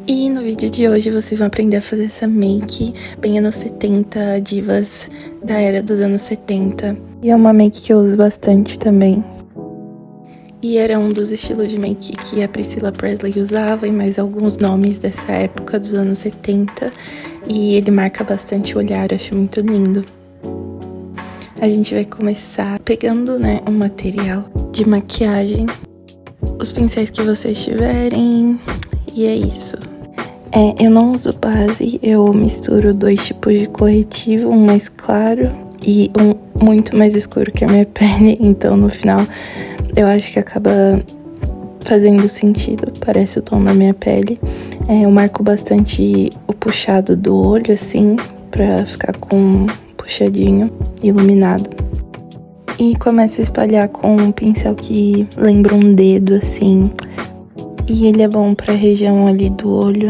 E no vídeo de hoje vocês vão aprender a fazer essa make bem anos 70, divas da era dos anos 70. E é uma make que eu uso bastante também. E era um dos estilos de make que a Priscilla Presley usava e mais alguns nomes dessa época dos anos 70. E ele marca bastante o olhar, eu acho muito lindo. A gente vai começar pegando, um material de maquiagem, os pincéis que vocês tiverem, e é isso. Eu não uso base, eu misturo 2 tipos de corretivo, um mais claro e um muito mais escuro que a minha pele, então no final eu acho que acaba fazendo sentido, parece o tom da minha pele. Eu marco bastante o puxado do olho, assim, pra ficar com puxadinho, iluminado. E começo a espalhar com um pincel que lembra um dedo, assim. E ele é bom pra região ali do olho,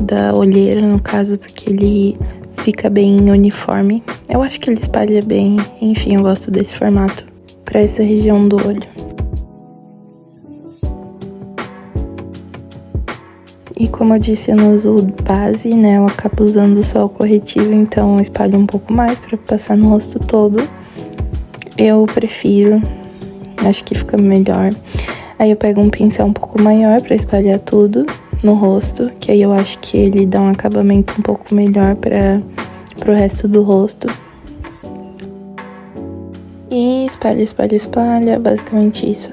da olheira, no caso, porque ele fica bem uniforme. Eu acho que ele espalha bem, enfim, eu gosto desse formato pra essa região do olho. E como eu disse, eu não uso base, eu acabo usando só o corretivo, então eu espalho um pouco mais pra passar no rosto todo. Eu prefiro, acho que fica melhor. Aí eu pego um pincel um pouco maior pra espalhar tudo no rosto, que aí eu acho que ele dá um acabamento um pouco melhor pro resto do rosto. E espalha, basicamente isso.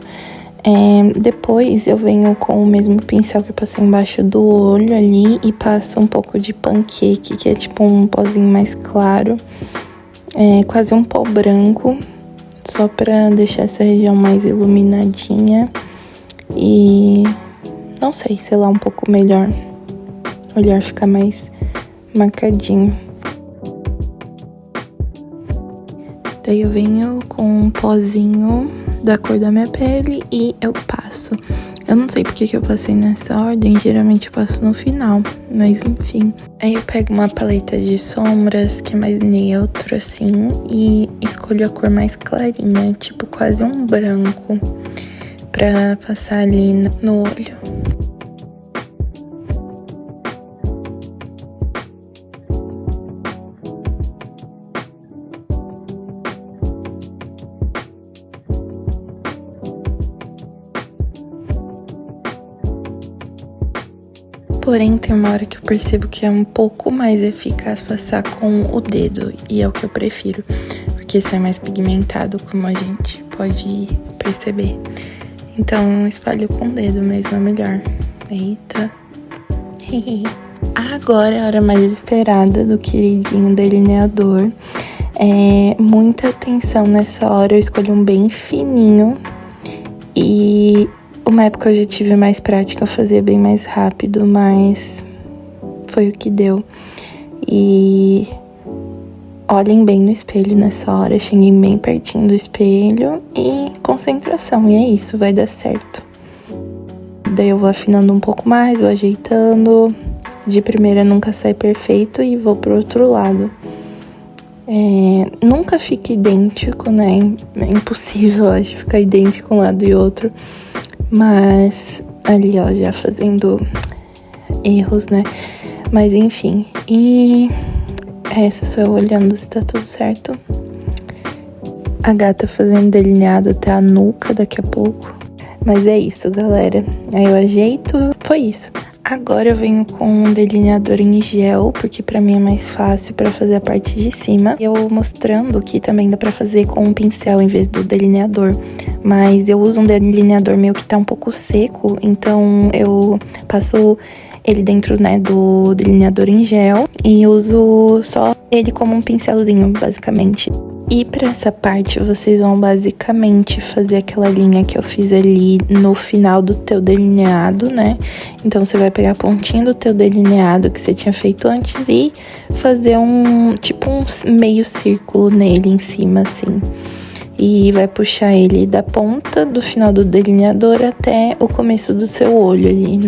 Depois eu venho com o mesmo pincel que eu passei embaixo do olho ali e passo um pouco de pancake, que é tipo um pozinho mais claro, quase um pó branco, só pra deixar essa região mais iluminadinha e, não sei lá, um pouco melhor, o olhar ficar mais marcadinho. Daí eu venho com um pozinho da cor da minha pele e eu passo. Eu não sei porque que eu passei nessa ordem, geralmente eu passo no final, mas enfim. Aí eu pego uma paleta de sombras que é mais neutro assim e escolho a cor mais clarinha, tipo quase um branco, pra passar ali no olho. Porém, tem uma hora que eu percebo que é um pouco mais eficaz passar com o dedo, e é o que eu prefiro, porque isso é mais pigmentado, como a gente pode perceber. Então, espalho com o dedo mesmo, é melhor. Eita. Agora é a hora mais esperada do queridinho delineador. Muita atenção nessa hora, eu escolhi um bem fininho e... Uma época eu já tive mais prática, eu fazia bem mais rápido, mas foi o que deu. E olhem bem no espelho nessa hora, cheguem bem pertinho do espelho e concentração, e é isso, vai dar certo. Daí eu vou afinando um pouco mais, vou ajeitando, de primeira nunca sai perfeito e vou pro outro lado. Nunca fica idêntico, é impossível, acho, ficar idêntico um lado e outro. Mas ali, ó, já fazendo erros, Mas enfim, e essa só eu olhando se tá tudo certo. A gata fazendo delineado até a nuca daqui a pouco. Mas é isso, galera. Aí eu ajeito, foi isso. Agora eu venho com um delineador em gel, porque pra mim é mais fácil pra fazer a parte de cima. Eu mostrando que também dá pra fazer com um pincel em vez do delineador. Mas eu uso um delineador meu que tá um pouco seco, então eu passo ele dentro, do delineador em gel e uso só ele como um pincelzinho, basicamente. E pra essa parte, vocês vão basicamente fazer aquela linha que eu fiz ali no final do teu delineado, Então, você vai pegar a pontinha do teu delineado que você tinha feito antes e fazer um meio círculo nele em cima, assim. E vai puxar ele da ponta do final do delineador até o começo do seu olho ali,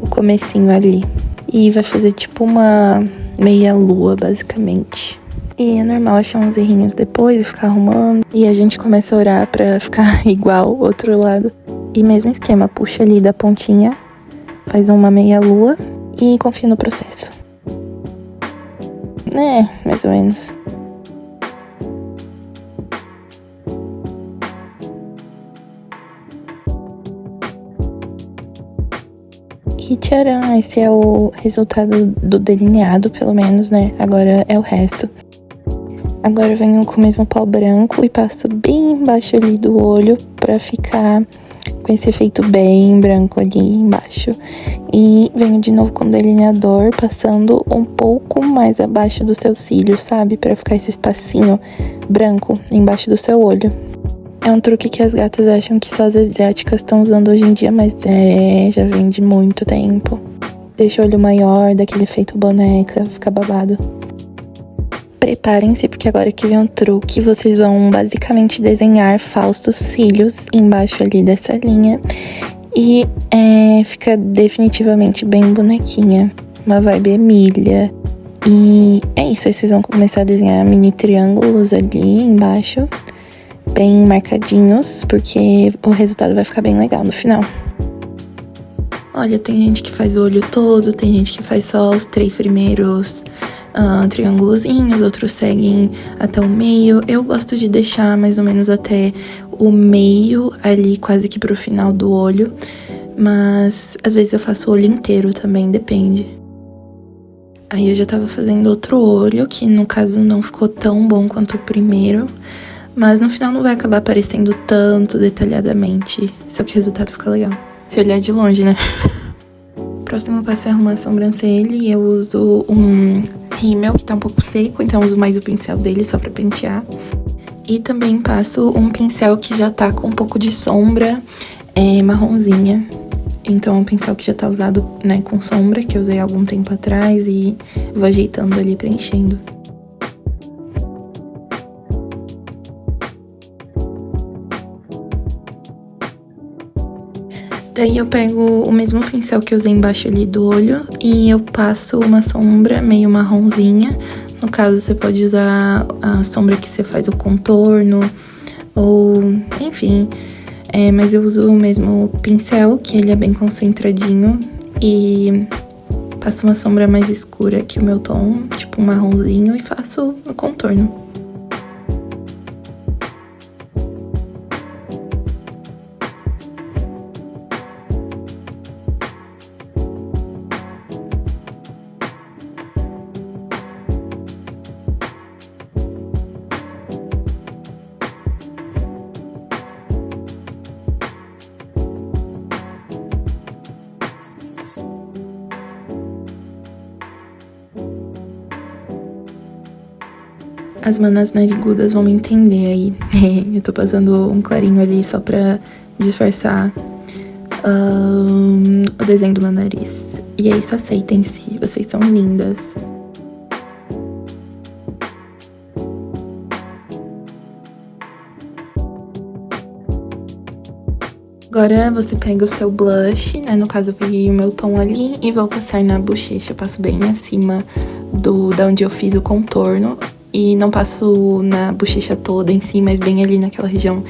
O comecinho ali. E vai fazer tipo uma meia lua, basicamente. E é normal achar uns errinhos depois e ficar arrumando. E a gente começa a orar pra ficar igual o outro lado. E mesmo esquema, puxa ali da pontinha faz uma meia-lua e confia no processo. Mais ou menos. E tcharam, esse é o resultado do delineado, pelo menos, né? Agora é o resto. Agora eu venho com o mesmo pó branco e passo bem embaixo ali do olho pra ficar com esse efeito bem branco ali embaixo. E venho de novo com o delineador, passando um pouco mais abaixo dos seus cílios, sabe? Pra ficar esse espacinho branco embaixo do seu olho. É um truque que as gatas acham que só as asiáticas estão usando hoje em dia, mas já vem de muito tempo. Deixa o olho maior, daquele efeito boneca, fica babado. Preparem-se, porque agora que vem um truque, vocês vão basicamente desenhar falsos cílios embaixo ali dessa linha. E fica definitivamente bem bonequinha, uma vibe Emília. E é isso, aí vocês vão começar a desenhar mini triângulos ali embaixo, bem marcadinhos, porque o resultado vai ficar bem legal no final. Olha, tem gente que faz o olho todo, tem gente que faz só os 3 primeiros triângulozinhos, outros seguem até o meio. Eu gosto de deixar mais ou menos até o meio, ali quase que pro final do olho, mas às vezes eu faço o olho inteiro também, depende. Aí eu já tava fazendo outro olho, que no caso não ficou tão bom quanto o primeiro, mas no final não vai acabar aparecendo tanto detalhadamente, só que o resultado fica legal. Se olhar de longe, né? Próximo passo é arrumar a sobrancelha e eu uso um rímel que tá um pouco seco, então eu uso mais o pincel dele só pra pentear. E também passo um pincel que já tá com um pouco de sombra marronzinha. Então é um pincel que já tá usado, né, com sombra, que eu usei há algum tempo atrás e vou ajeitando ali, preenchendo. Daí eu pego o mesmo pincel que eu usei embaixo ali do olho e eu passo uma sombra meio marronzinha. No caso, você pode usar a sombra que você faz o contorno, ou enfim. Mas eu uso o mesmo pincel, que ele é bem concentradinho, e passo uma sombra mais escura que o meu tom, tipo um marronzinho, e faço o contorno. As manas narigudas vão me entender aí. Eu tô passando um clarinho ali só pra disfarçar o desenho do meu nariz. E é isso, aceitem-se, vocês são lindas. Agora você pega o seu blush, né? No caso eu peguei o meu tom ali e vou passar na bochecha. Eu passo bem acima da onde eu fiz o contorno. E não passo na bochecha toda em si, mas bem ali naquela região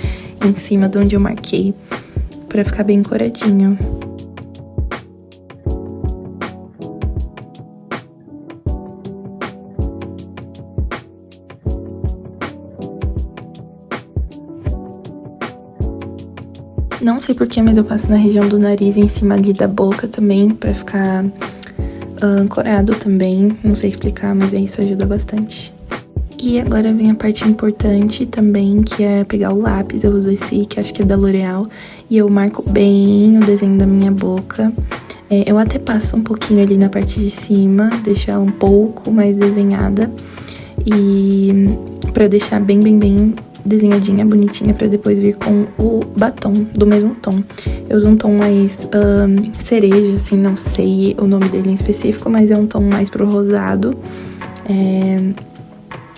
em cima de onde eu marquei, pra ficar bem coradinho. Não sei porquê, mas eu passo na região do nariz em cima ali da boca também, pra ficar corado também. Não sei explicar, mas isso ajuda bastante. E agora vem a parte importante também, que é pegar o lápis. Eu uso esse, que acho que é da L'Oreal, e eu marco bem o desenho da minha boca. Eu até passo um pouquinho ali na parte de cima, deixo ela um pouco mais desenhada. E pra deixar bem desenhadinha, bonitinha, pra depois vir com o batom do mesmo tom. Eu uso um tom mais cereja, assim, não sei o nome dele em específico, mas é um tom mais pro rosado.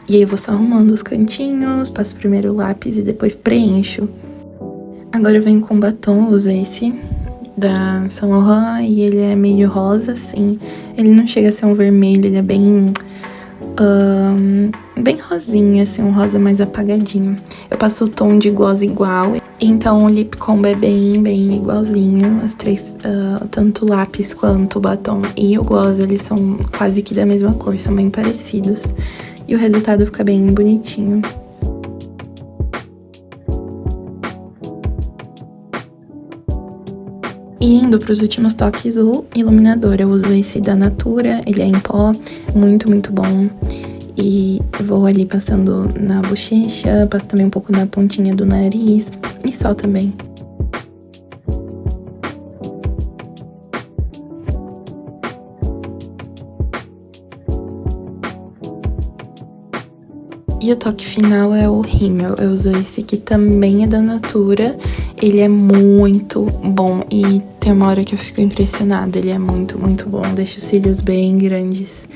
E aí eu vou só arrumando os cantinhos, passo primeiro o lápis e depois preencho. Agora eu venho com batom, uso esse da Saint Laurent e ele é meio rosa, assim. Ele não chega a ser um vermelho, ele é bem bem rosinha, assim, um rosa mais apagadinho. Eu passo o tom de gloss igual, então o lip combo é bem igualzinho. As três, tanto o lápis quanto o batom e o gloss, eles são quase que da mesma cor, são bem parecidos. E o resultado fica bem bonitinho. E indo para os últimos toques, o iluminador. Eu uso esse da Natura, ele é em pó, muito bom. E vou ali passando na bochecha, passo também um pouco na pontinha do nariz e só também. E o toque final é o rímel. Eu uso esse que também é da Natura. Ele é muito bom e tem uma hora que eu fico impressionada. Ele é muito bom, deixa os cílios bem grandes.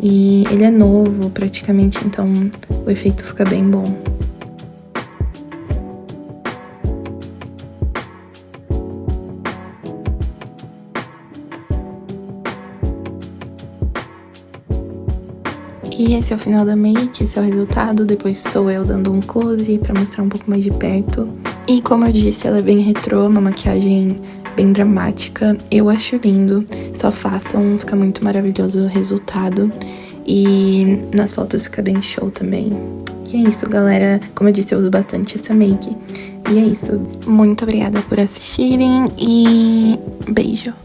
E ele é novo praticamente, então o efeito fica bem bom. E esse é o final da make, esse é o resultado. Depois sou eu dando um close pra mostrar um pouco mais de perto. E como eu disse, ela é bem retrô, uma maquiagem bem dramática. Eu acho lindo, só façam, fica muito maravilhoso o resultado. E nas fotos fica bem show também. E é isso, galera. Como eu disse, eu uso bastante essa make. E é isso. Muito obrigada por assistirem e beijo!